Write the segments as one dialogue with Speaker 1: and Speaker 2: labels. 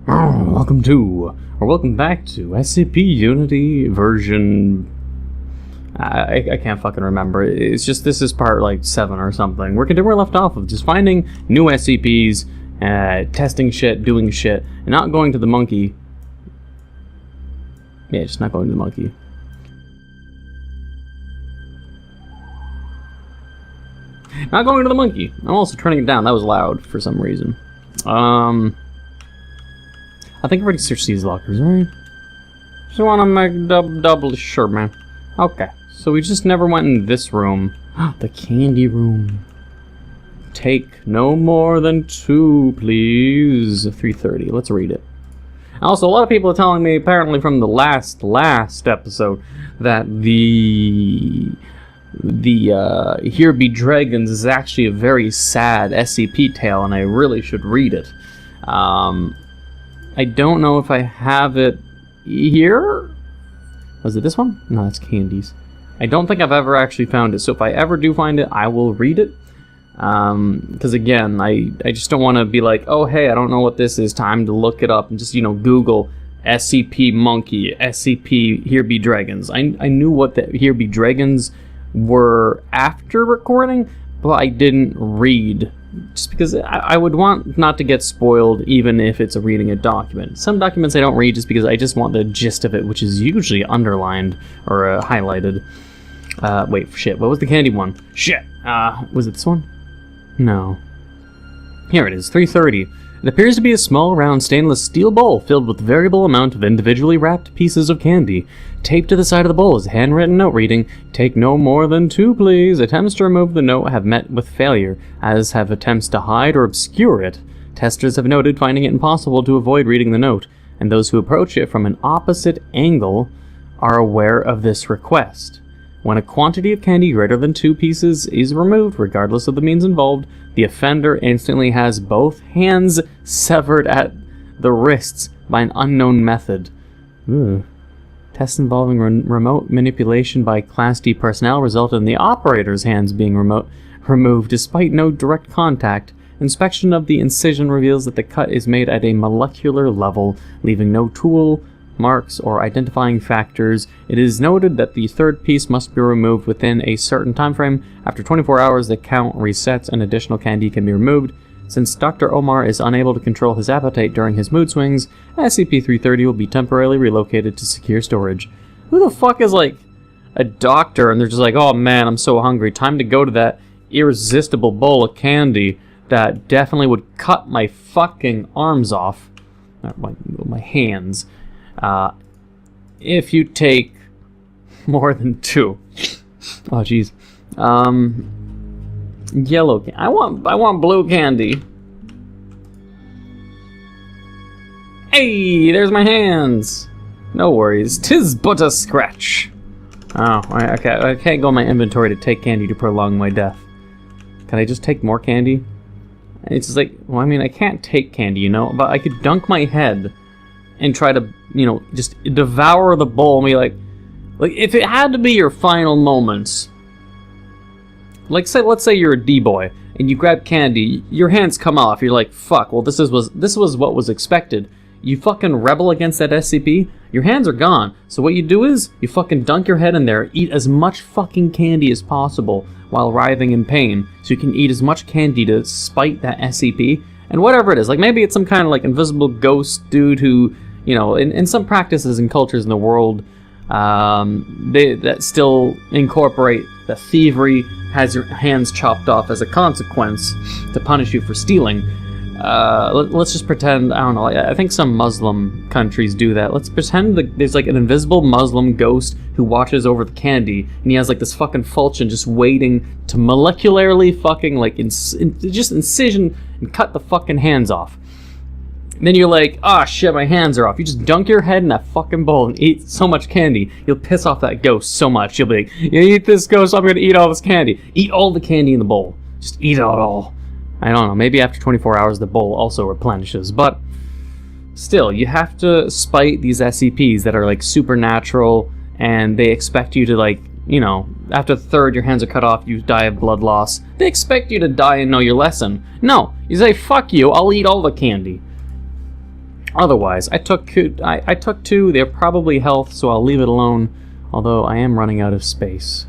Speaker 1: Welcome back to SCP Unity version... I can't fucking remember. It's just, this is part like 7 or something. We're continuing where we left off of just finding new SCPs, testing shit, doing shit, and not going to the monkey. Yeah, just not going to the monkey. Not going to the monkey. I'm also turning it down. That was loud for some reason. I think I've already searched these lockers, right? Just want to make doubly sure, man. Okay, so we just never went in this room. The candy room. Take no more than 2, please. 330. Let's read it. Also, a lot of people are telling me, apparently from the last episode, that the Here Be Dragons is actually a very sad SCP tale, and I really should read it. I don't know if I have it here. Was it this one? No, that's Candies. I don't think I've ever actually found it, so if I ever do find it, I will read it. Because again, I just don't want to be like, oh hey, I don't know what this is, time to look it up, and just, you know, Google SCP Monkey, SCP Here Be Dragons. I knew what the Here Be Dragons were after recording, but I didn't read, just because I would want not to get spoiled even if it's reading a document. Some documents I don't read just because I just want the gist of it, which is usually underlined or highlighted. Wait, shit, what was the candy one? Shit, was it this one? No. Here it is, 330. It appears to be a small, round, stainless steel bowl filled with a variable amount of individually wrapped pieces of candy. Taped to the side of the bowl is a handwritten note reading, "Take no more than 2, please." Attempts to remove the note have met with failure, as have attempts to hide or obscure it. Testers have noted finding it impossible to avoid reading the note, and those who approach it from an opposite angle are aware of this request. When a quantity of candy greater than 2 pieces is removed, regardless of the means involved, the offender instantly has both hands severed at the wrists by an unknown method. Ooh. Tests involving remote manipulation by Class D personnel resulted in the operator's hands being removed despite no direct contact. Inspection of the incision reveals that the cut is made at a molecular level, leaving no tool marks or identifying factors. It is noted that the 3rd piece must be removed within a certain time frame. After 24 hours, the count resets and additional candy can be removed. Since Dr. Omar is unable to control his appetite during his mood swings, SCP-330 will be temporarily relocated to secure storage. Who the fuck is, like, a doctor and they're just like, oh man, I'm so hungry, time to go to that irresistible bowl of candy that definitely would cut my fucking arms off. My hands. If you take more than 2. Oh jeez. Yellow candy. I want blue candy. Hey, there's my hands. No worries. 'Tis but a scratch. Oh, okay. I can't go in my inventory to take candy to prolong my death. Can I just take more candy? It's just like, well, I mean, I can't take candy, you know, but I could dunk my head and try to, you know, just devour the bowl and be like if it had to be your final moments, like let's say you're a D-boy and you grab candy, your hands come off, you're like, fuck, well this was what was expected. You fucking rebel against that SCP, your hands are gone. So what you do is, you fucking dunk your head in there, eat as much fucking candy as possible while writhing in pain, so you can eat as much candy to spite that SCP, and whatever it is, like maybe it's some kind of like invisible ghost dude who, you know, in some practices and cultures in the world, that still incorporate the thievery, has your hands chopped off as a consequence to punish you for stealing. Let's just pretend, I don't know, I think some Muslim countries do that. Let's pretend that there's like an invisible Muslim ghost who watches over the candy, and he has like this fucking falchion just waiting to molecularly fucking like just incision and cut the fucking hands off. And then you're like, ah, shit, my hands are off. You just dunk your head in that fucking bowl and eat so much candy, you'll piss off that ghost so much. You'll be like, you eat this ghost, I'm gonna eat all this candy. Eat all the candy in the bowl. Just eat it all. I don't know, maybe after 24 hours the bowl also replenishes, but still, you have to spite these SCPs that are like supernatural, and they expect you to, like, you know, after the 3rd your hands are cut off, you die of blood loss. They expect you to die and know your lesson. No, you say, fuck you, I'll eat all the candy. Otherwise, I took two. They're probably health, so I'll leave it alone. Although I am running out of space.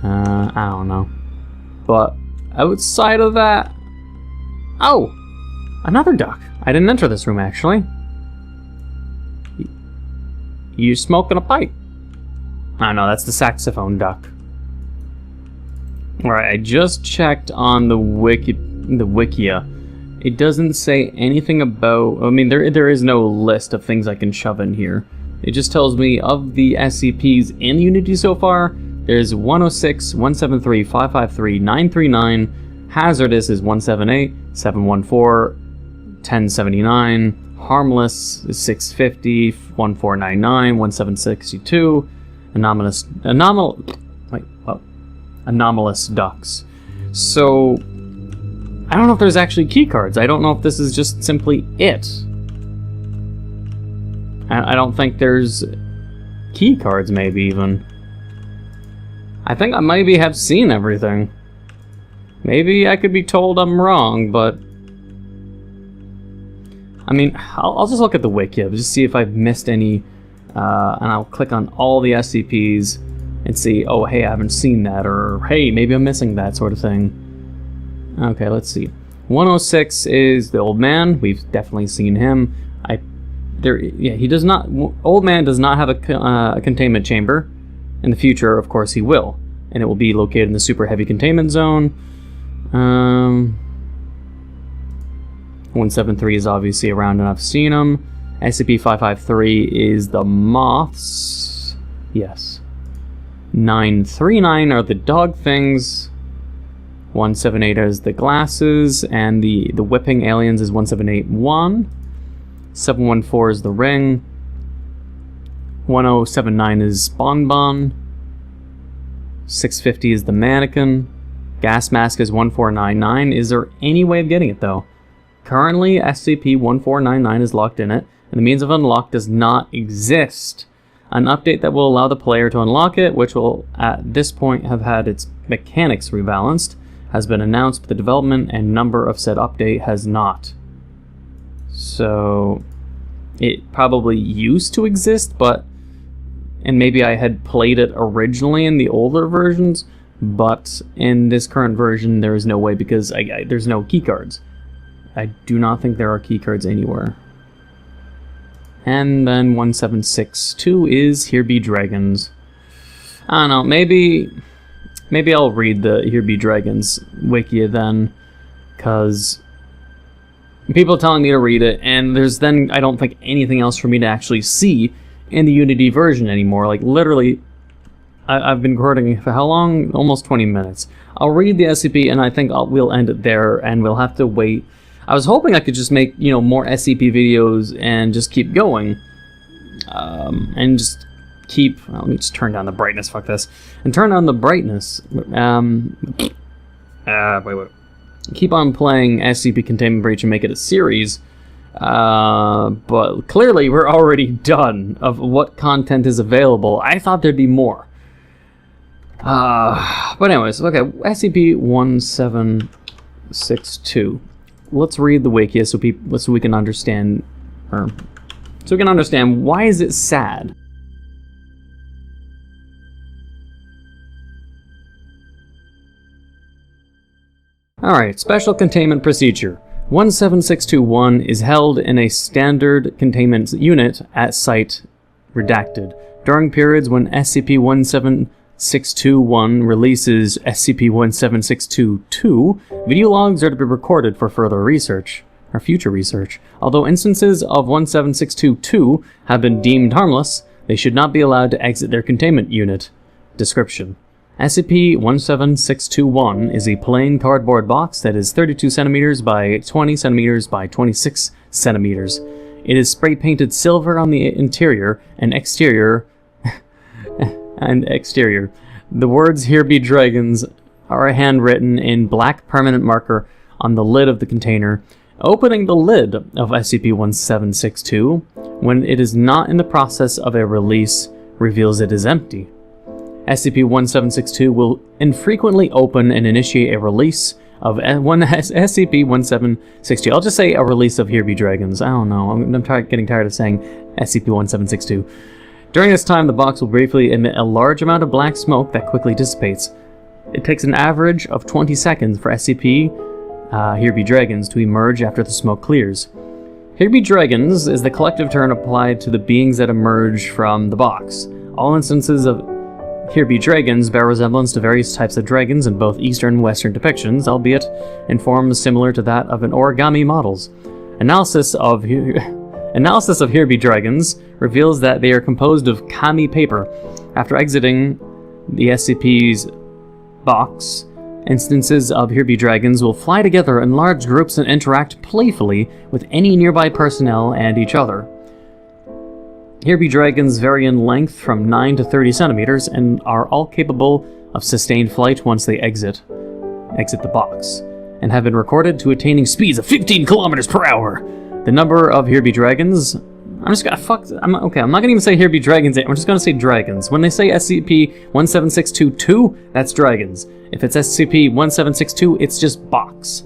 Speaker 1: I don't know. But outside of that... Oh! Another duck. I didn't enter this room, actually. You smoking a pipe? Oh no, that's the saxophone duck. Alright, I just checked on the Wikia. It doesn't say anything about... I mean, there is no list of things I can shove in here. It just tells me of the SCPs in Unity so far, there's 106, 173, 553, 939, Hazardous is 178, 714, 1079, Harmless is 650, 1499, 1762, Anomalous ducks. So... I don't know if there's actually keycards. I don't know if this is just simply it. I don't think there's keycards, maybe, even. I think I maybe have seen everything. Maybe I could be told I'm wrong, but... I mean, I'll just look at the wiki, just see if I've missed any, and I'll click on all the SCPs and see, oh, hey, I haven't seen that, or hey, maybe I'm missing that sort of thing. Okay, let's see. 106 is the old man. We've definitely seen him. He does not. Old man does not have a containment chamber. In the future, of course, he will, and it will be located in the super heavy containment zone. 173 is obviously around, and I've seen him. SCP-553 is the moths. Yes. 939 are the dog things. 178 is the glasses, and the whipping aliens is 1781. 714 is the ring. 1079 is Bonbon. 650 is the mannequin. Gas mask is 1499. Is there any way of getting it, though? Currently, SCP-1499 is locked in it, and the means of unlock does not exist. An update that will allow the player to unlock it, which will at this point have had its mechanics rebalanced, has been announced, but the development and number of said update has not. So it probably used to exist, and maybe I had played it originally in the older versions, but in this current version there is no way, because there's no keycards. I do not think there are keycards anywhere. And then 1762 is Here Be Dragons. I don't know, maybe I'll read the Here Be Dragons wiki then, because people are telling me to read it, and there's then, I don't think, anything else for me to actually see in the Unity version anymore. Like, literally, I've been recording for how long? Almost 20 minutes. I'll read the SCP, and I think we'll end it there, and we'll have to wait. I was hoping I could just make, more SCP videos and just keep going. And just keep... Well, let me just turn down the brightness, fuck this. And turn on the brightness. Wait. Keep on playing SCP Containment Breach and make it a series. But clearly we're already done of what content is available. I thought there'd be more. But anyways, okay, SCP-1762. Let's read the wiki so we can understand, why is it sad. Alright, Special Containment Procedure. 17621 is held in a standard containment unit at site redacted. During periods when SCP-17621 releases SCP-17622, video logs are to be recorded for further research, or future research. Although instances of 17622 have been deemed harmless, they should not be allowed to exit their containment unit. Description: SCP-17621 is a plain cardboard box that is 32 centimeters by 20 centimeters by 26 centimeters. It is spray-painted silver on the interior and exterior. The words "Here Be Dragons" are handwritten in black permanent marker on the lid of the container. Opening the lid of SCP-1762, when it is not in the process of a release, reveals it is empty. SCP-1762 will infrequently open and initiate a release of SCP-1762. I'll just say a release of Here Be Dragons. I don't know. I'm getting tired of saying SCP-1762. During this time, the box will briefly emit a large amount of black smoke that quickly dissipates. It takes an average of 20 seconds for SCP Here Be Dragons to emerge after the smoke clears. Here Be Dragons is the collective term applied to the beings that emerge from the box. All instances of Here Be Dragons bear resemblance to various types of dragons in both Eastern and Western depictions, albeit in forms similar to that of an origami models. Analysis of Here Be Dragons reveals that they are composed of kami paper. After exiting the SCP's box, instances of Here Be Dragons will fly together in large groups and interact playfully with any nearby personnel and each other. Here Be Dragons vary in length from 9 to 30 centimeters and are all capable of sustained flight once they exit the box, and have been recorded to attaining speeds of 15 kilometers per hour. The number of Here Be Dragons... I'm not gonna even say Here Be Dragons, I'm just gonna say dragons. When they say SCP-17622, that's dragons. If it's SCP-1762, it's just box.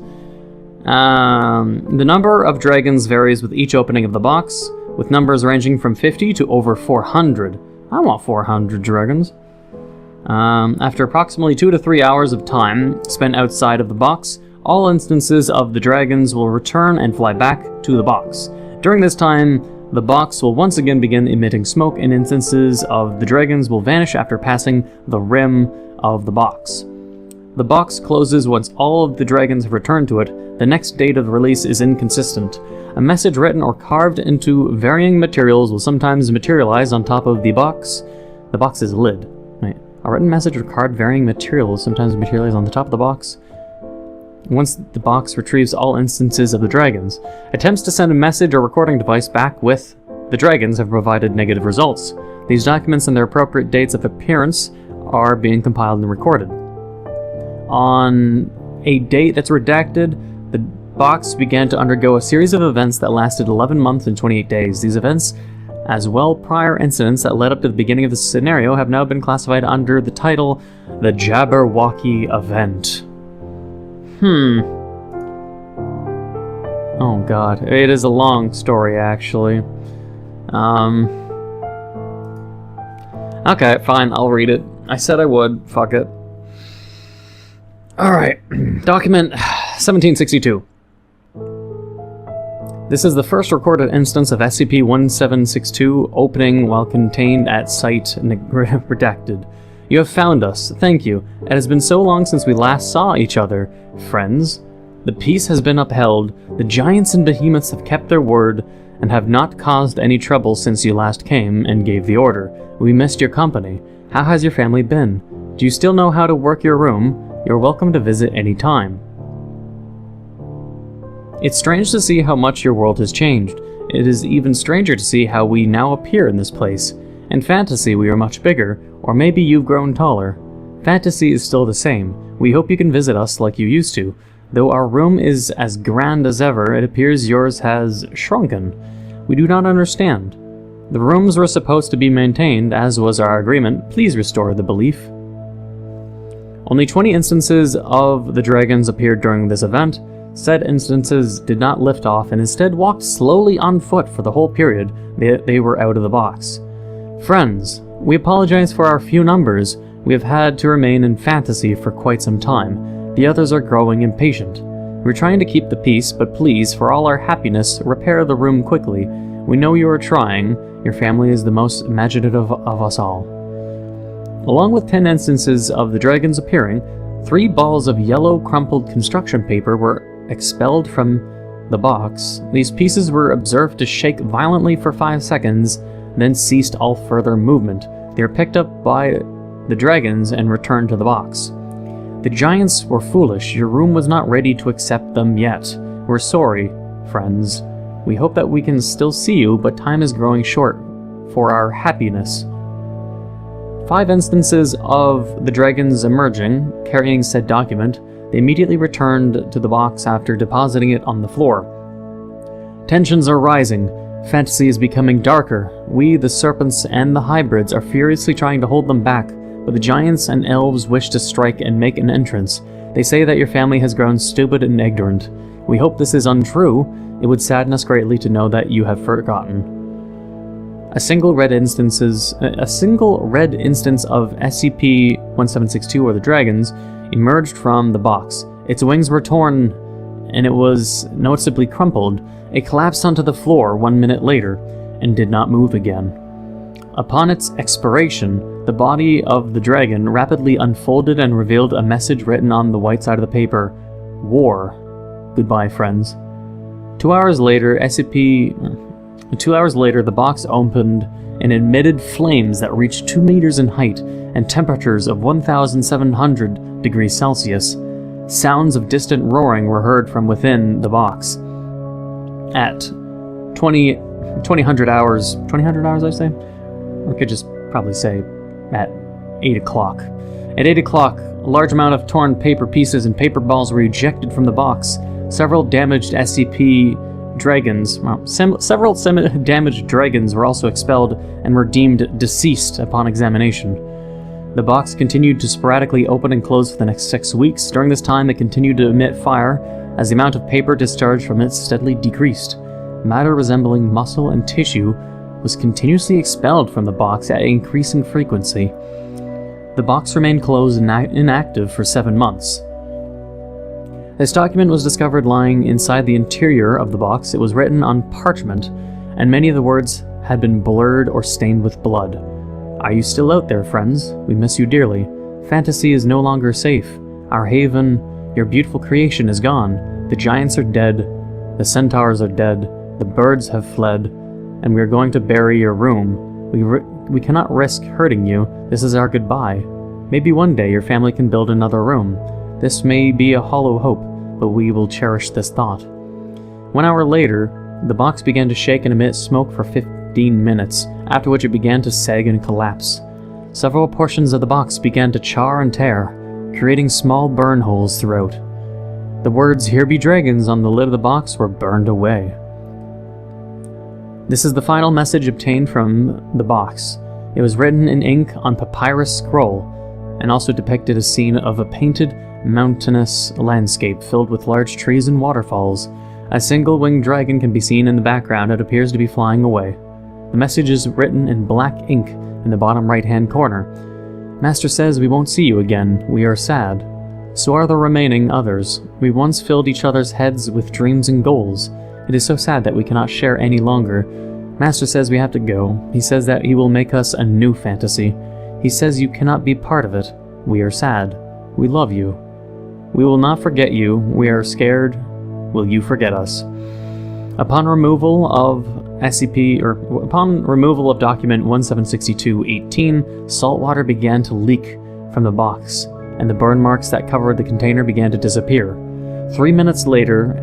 Speaker 1: The number of dragons varies with each opening of the box, with numbers ranging from 50 to over 400. I want 400 dragons. After approximately 2 to 3 hours of time spent outside of the box, all instances of the dragons will return and fly back to the box. During this time, the box will once again begin emitting smoke, and instances of the dragons will vanish after passing the rim of the box. The box closes once all of the dragons have returned to it. The next date of release is inconsistent. A message written or carved into varying materials will sometimes materialize on top of the box's lid. Wait, a written message or carved varying material will sometimes materialize on the top of the box. Once the box retrieves all instances of the dragons, attempts to send a message or recording device back with the dragons have provided negative results. These documents and their appropriate dates of appearance are being compiled and recorded. On a date that's redacted, the box began to undergo a series of events that lasted 11 months and 28 days. These events, as well prior incidents that led up to the beginning of the scenario, have now been classified under the title, the Jabberwocky Event. Oh god, it is a long story, actually. Okay, fine, I'll read it. I said I would, fuck it. Alright, document 1762. This is the first recorded instance of SCP-1762 opening while contained at site redacted. You have found us. Thank you. It has been so long since we last saw each other, friends. The peace has been upheld. The giants and behemoths have kept their word and have not caused any trouble since you last came and gave the order. We missed your company. How has your family been? Do you still know how to work your room? You're welcome to visit any time. It's strange to see how much your world has changed. It is even stranger to see how we now appear in this place. In fantasy, we are much bigger, or maybe you've grown taller. Fantasy is still the same. We hope you can visit us like you used to. Though our room is as grand as ever, it appears yours has shrunken. We do not understand. The rooms were supposed to be maintained, as was our agreement. Please restore the belief. Only 20 instances of the dragons appeared during this event. Said instances did not lift off and instead walked slowly on foot for the whole period they were out of the box. Friends, we apologize for our few numbers. We have had to remain in fantasy for quite some time. The others are growing impatient. We're trying to keep the peace, but please, for all our happiness, repair the room quickly. We know you are trying. Your family is the most imaginative of us all. Along with 10 instances of the dragons appearing, 3 balls of yellow crumpled construction paper were expelled from the box. These pieces were observed to shake violently for 5 seconds, then ceased all further movement. They were picked up by the dragons and returned to the box. The giants were foolish. Your room was not ready to accept them yet. We're sorry, friends. We hope that we can still see you, but time is growing short for our happiness. 5 instances of the dragons emerging, carrying said document. They immediately returned to the box after depositing it on the floor. Tensions are rising. Fantasy is becoming darker. We, the serpents and the hybrids, are furiously trying to hold them back, but the giants and elves wish to strike and make an entrance. They say that your family has grown stupid and ignorant. We hope this is untrue. It would sadden us greatly to know that you have forgotten. A single red instance of SCP-1762, or the Dragons, emerged from the box. Its wings were torn, and it was noticeably crumpled. It collapsed onto the floor 1 minute later, and did not move again. Upon its expiration, the body of the dragon rapidly unfolded and revealed a message written on the white side of the paper. War. Goodbye, friends. 2 hours later, the box opened and emitted flames that reached 2 meters in height and temperatures of 1,700 degrees Celsius. Sounds of distant roaring were heard from within the box. At 2000 hours, I say? Or I could just probably say at 8 o'clock. At 8 o'clock, a large amount of torn paper pieces and paper balls were ejected from the box. Several damaged SCP dragons, several damaged dragons were also expelled and were deemed deceased upon examination. The box continued to sporadically open and close for the next 6 weeks. During this time, it continued to emit fire as the amount of paper discharged from it steadily decreased. Matter resembling muscle and tissue was continuously expelled from the box at increasing frequency. The box remained closed and inactive for 7 months. This document was discovered lying inside the interior of the box. It was written on parchment, and many of the words had been blurred or stained with blood. Are you still out there, friends? We miss you dearly. Fantasy is no longer safe. Our haven, your beautiful creation, is gone. The giants are dead. The centaurs are dead. The birds have fled. And we are going to bury your room. We cannot risk hurting you. This is our goodbye. Maybe one day your family can build another room. This may be a hollow hope, but we will cherish this thought. 1 hour later, the box began to shake and emit smoke for 15 minutes, after which it began to sag and collapse. Several portions of the box began to char and tear, creating small burn holes throughout. The words "Here be dragons" on the lid of the box were burned away. This is the final message obtained from the box. It was written in ink on papyrus scroll, and also depicted a scene of a painted mountainous landscape filled with large trees and waterfalls. A single winged dragon can be seen in the background. It appears to be flying away. The message is written in black ink in the bottom right-hand corner. Master says we won't see you again. We are sad. So are the remaining others. We once filled each other's heads with dreams and goals. It is so sad that we cannot share any longer. Master says we have to go. He says that he will make us a new fantasy. He says you cannot be part of it. We are sad. We love you. We will not forget you. We are scared. Will you forget us? Upon removal of document 1762-18, salt water began to leak from the box, and the burn marks that covered the container began to disappear. 3 minutes later,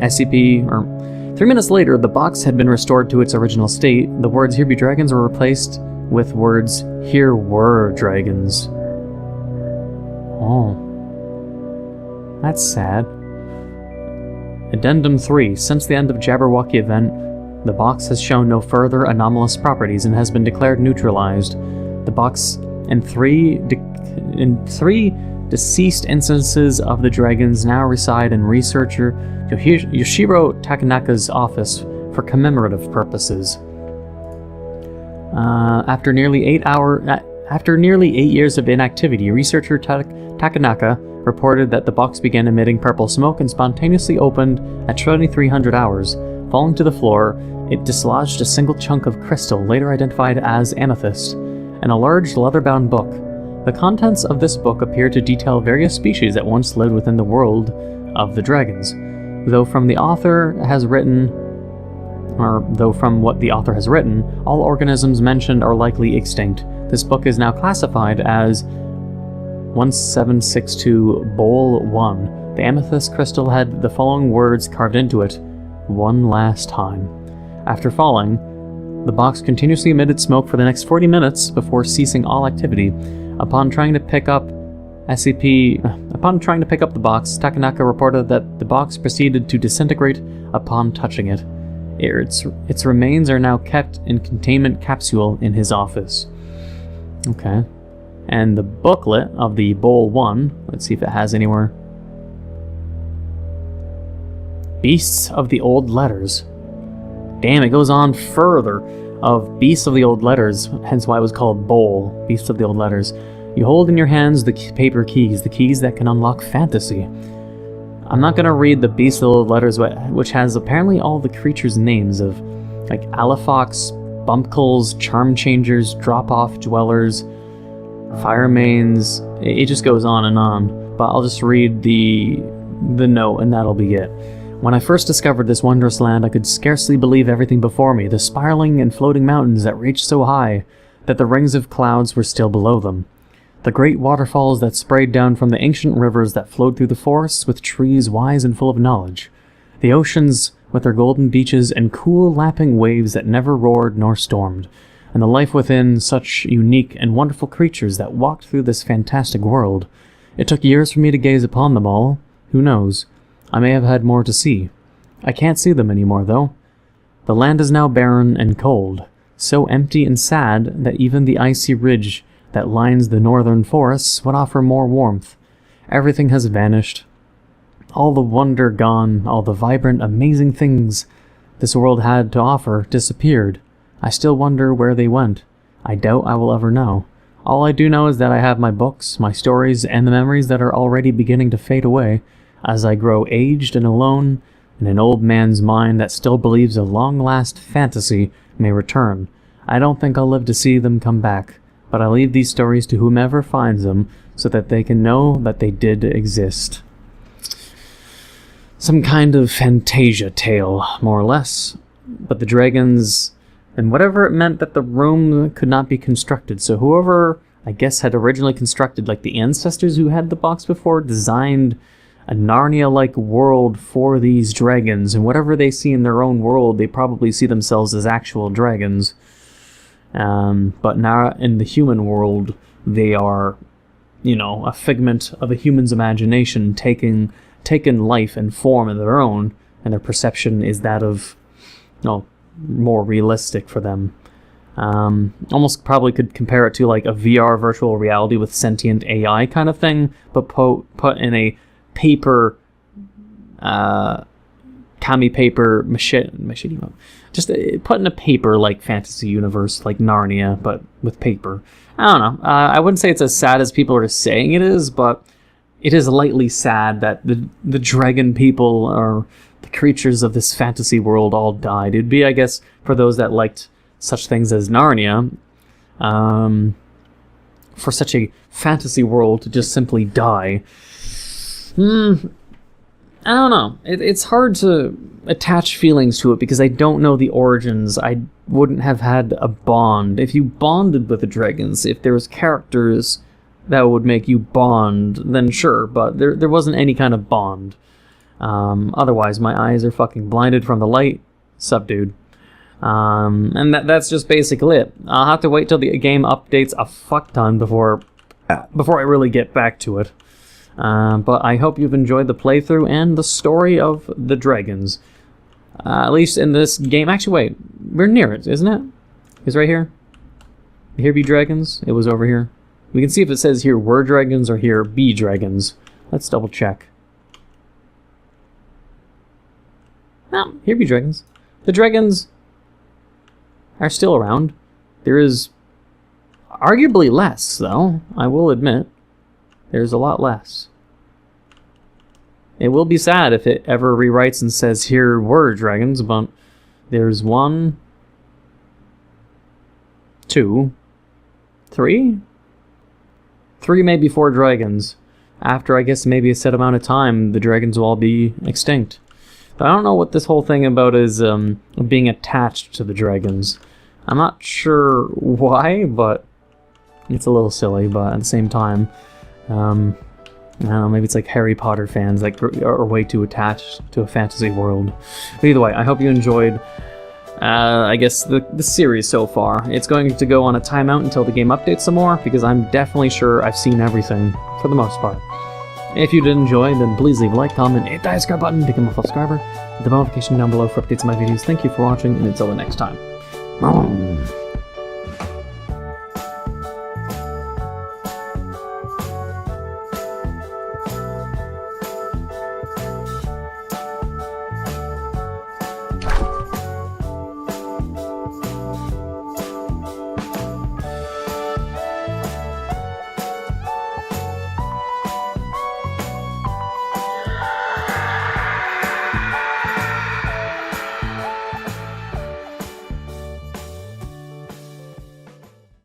Speaker 1: the box had been restored to its original state. The words "Here be dragons" were replaced with words "Here were dragons." Oh. That's sad. Addendum 3. Since the end of Jabberwocky Event, the box has shown no further anomalous properties and has been declared neutralized. The box and three deceased instances of the dragons now reside in researcher Yoshiro Takanaka's office for commemorative purposes. After nearly 8 years of inactivity, researcher Takanaka reported that the box began emitting purple smoke and spontaneously opened at 2300 hours. Falling to the floor, it dislodged a single chunk of crystal, later identified as amethyst, and a large leather-bound book. The contents of this book appear to detail various species that once lived within the world of the dragons. Though from what the author has written, all organisms mentioned are likely extinct. This book is now classified as 1762 Bowl 1. The amethyst crystal had the following words carved into it: "One last time." After falling, the box continuously emitted smoke for the next 40 minutes before ceasing all activity. Upon trying to pick up the box, Takanaka reported that the box proceeded to disintegrate upon touching it. Its remains are now kept in containment capsule in his office. Okay. And the booklet of the Bowl 1, let's see if it has anywhere. Beasts of the Old Letters. Damn, it goes on further. Of Beasts of the Old Letters, hence why it was called Bowl, Beasts of the Old Letters. You hold in your hands the paper keys, the keys that can unlock fantasy. I'm not gonna read the Beasts of the Old Letters, which has apparently all the creatures' names of, like, Alafox, Bumpkles, Charm Changers, Drop-Off Dwellers, Firemains. It just goes on and on. But I'll just read the note, and that'll be it. When I first discovered this wondrous land, I could scarcely believe everything before me, the spiraling and floating mountains that reached so high that the rings of clouds were still below them, the great waterfalls that sprayed down from the ancient rivers that flowed through the forests with trees wise and full of knowledge, the oceans with their golden beaches and cool lapping waves that never roared nor stormed, and the life within such unique and wonderful creatures that walked through this fantastic world. It took years for me to gaze upon them all. Who knows? I may have had more to see. I can't see them anymore, though. The land is now barren and cold, so empty and sad that even the icy ridge that lines the northern forests would offer more warmth. Everything has vanished. All the wonder gone, all the vibrant, amazing things this world had to offer disappeared. I still wonder where they went. I doubt I will ever know. All I do know is that I have my books, my stories, and the memories that are already beginning to fade away, as I grow aged and alone, and an old man's mind that still believes a long-last fantasy may return. I don't think I'll live to see them come back, but I leave these stories to whomever finds them, so that they can know that they did exist. Some kind of Fantasia tale, more or less. But the dragons, and whatever it meant that the room could not be constructed, so whoever, I guess, had originally constructed, like the ancestors who had the box before, designed a Narnia-like world for these dragons, and whatever they see in their own world, they probably see themselves as actual dragons. But now in the human world, they are, a figment of a human's imagination taking life and form of their own, and their perception is that of, more realistic for them. Almost probably could compare it to like a VR virtual reality with sentient AI kind of thing, but put in a paper, kami paper machete, just put in a paper like fantasy universe like Narnia, but with paper. I don't know. I wouldn't say it's as sad as people are saying it is, but it is lightly sad that the dragon people or the creatures of this fantasy world all died. It'd be, I guess, for those that liked such things as Narnia, for such a fantasy world to just simply die. I don't know. It's hard to attach feelings to it because I don't know the origins. I wouldn't have had a bond. If you bonded with the dragons, if there was characters that would make you bond, then sure, but there wasn't any kind of bond. Otherwise, my eyes are fucking blinded from the light. Sup, dude? And that's just basically it. I'll have to wait till the game updates a fuck ton before I really get back to it. But I hope you've enjoyed the playthrough and the story of the dragons. At least in this game. Actually, wait. We're near it, isn't it? It's right here. Here be dragons. It was over here. We can see if it says here were dragons or here be dragons. Let's double check. No, here be dragons. The dragons are still around. There is arguably less, though, I will admit. There's a lot less. It will be sad if it ever rewrites and says here were dragons, but there's 1, 2, 3? 3, maybe 4 dragons. After, I guess, maybe a set amount of time, the dragons will all be extinct. But I don't know what this whole thing about is being attached to the dragons. I'm not sure why, but it's a little silly, but at the same time, I don't know, maybe it's like Harry Potter fans that are way too attached to a fantasy world. But either way, I hope you enjoyed, I guess, the series so far. It's going to go on a timeout until the game updates some more, because I'm definitely sure I've seen everything, for the most part. If you did enjoy, then please leave a like, comment, hit that subscribe button, become a subscriber, hit the notification down below for updates on my videos. Thank you for watching, and until the next time.